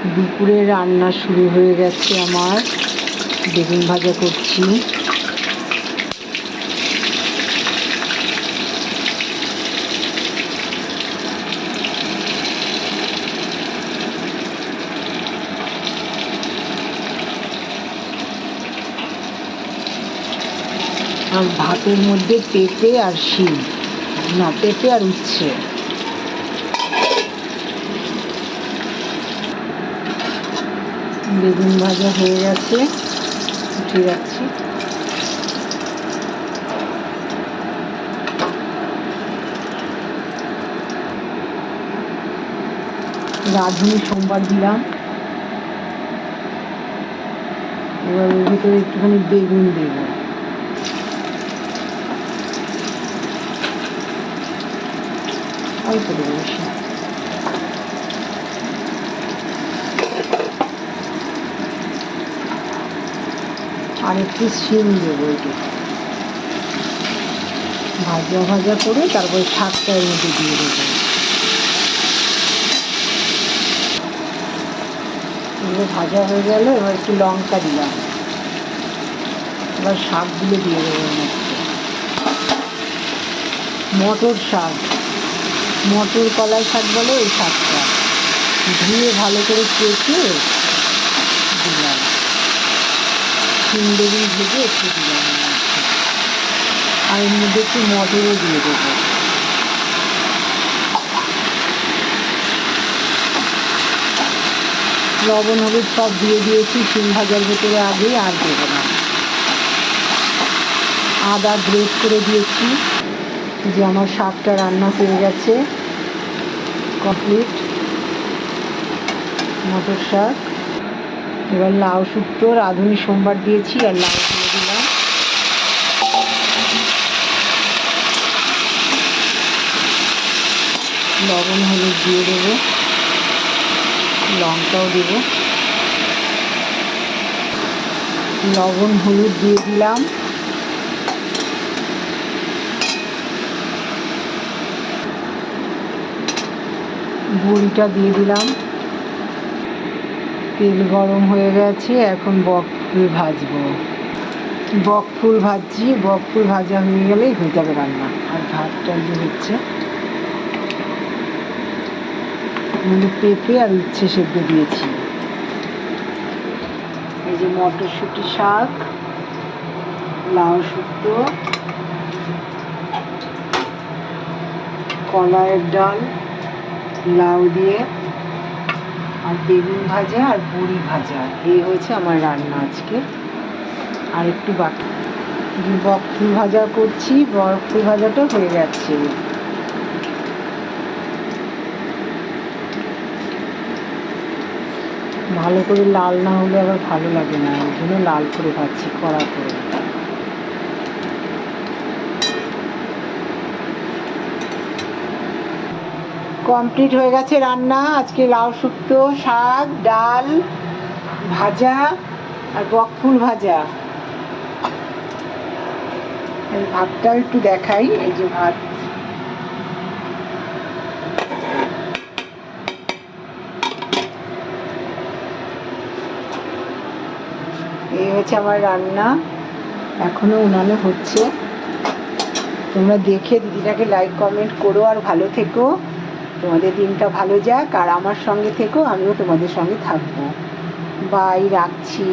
দুপুরে রান্না শুরু হয়ে গেছে আমার। বেগুন ভাজা করছি। আর ভাতের মধ্যে পেঁপে আর শিম, না পেঁপে আর উচ্ছে। বেগুন ভাজা হয়ে গেছে, উঠে যাচ্ছি। রাঁধুনি সোমবার দিলাম। এবার ওর ভিতরে একটুখানি বেগুন দেব। অল্প দেবো, বেশি আর একটু শিম দেবো। ভাজা ভাজা করে তারপরে শাকটা এর মধ্যে দিয়ে দেবো। এগুলো ভাজা হয়ে গেল। এবার একটু লঙ্কা দিলাম। এবার শাকগুলো দিয়ে দেবো এর মধ্যে। মটর শাক, মটর কলাই শাক বলে ওই শাকটা, ধুয়ে ভালো করে কেটে দিলাম। শিম বেগুন ভেজে একটু দিলাম, আর এর মধ্যে একটু মটরও দিয়ে দেবো। লবণ হলুদ সব দিয়ে দিয়েছি শিম ভাজার ভেতরে আগেই, আর দেবো না। আদা গ্রেট করে দিয়েছি। যে আমার শাকটা রান্না হয়ে গেছে, কমপ্লিট। মটর শাক। এবার লাউ শুক্তো রাঁধুনি সোমবার দিয়েছি, আর লাউ দিয়ে দিলাম। লবণ হলুদ দিয়ে দেবো, লঙ্কাও দেবো। লবণ হলুদ দিয়ে দিলাম। বড়িটা দিয়ে দিলাম। তেল গরম হয়ে গেছে, এখন বকফুল ভাজবো। বকফুল ভাজছি, বকফুল ভাজা হয়ে গেলেই হয়ে যাবে রান্না। আর ভাতটা যে হচ্ছে, পেঁপে আর উচ্ছে সেদ্ধ দিয়েছি। এই যে মটরশুঁটি শাক, লাউ শুক্তো, কলাইয়ের ডাল, লাউ দিয়ে, আর বেগুন ভাজা আর বড়ি ভাজা। এই হয়েছে আমার রান্না আজকে। আর একটু বাকি বকফুল ভাজা করছি। বকফুল ভাজাটা হয়ে গেছে। ভালো করে লাল না হলে আবার ভালো লাগে না, ওই জন্য লাল করে ভাজছি, কড়া করে। কমপ্লিট হয়ে গেছে রান্না আজকে। লাউ শুক্তো, শাক, ডাল, ভাজা আর বকফুল ভাজা। এই ভাতটা একটু দেখাই। এই যে ভাত, এই হচ্ছে আমার রান্না। এখনো উনানে হচ্ছে। তোমরা দেখে দিদিটাকে লাইক কমেন্ট করো, আর ভালো থেকো। তোমাদের দিনটা ভালো যাক, আর আমার সঙ্গে থেকো, আমিও তোমাদের সঙ্গে থাকবো। বাই, রাখছি।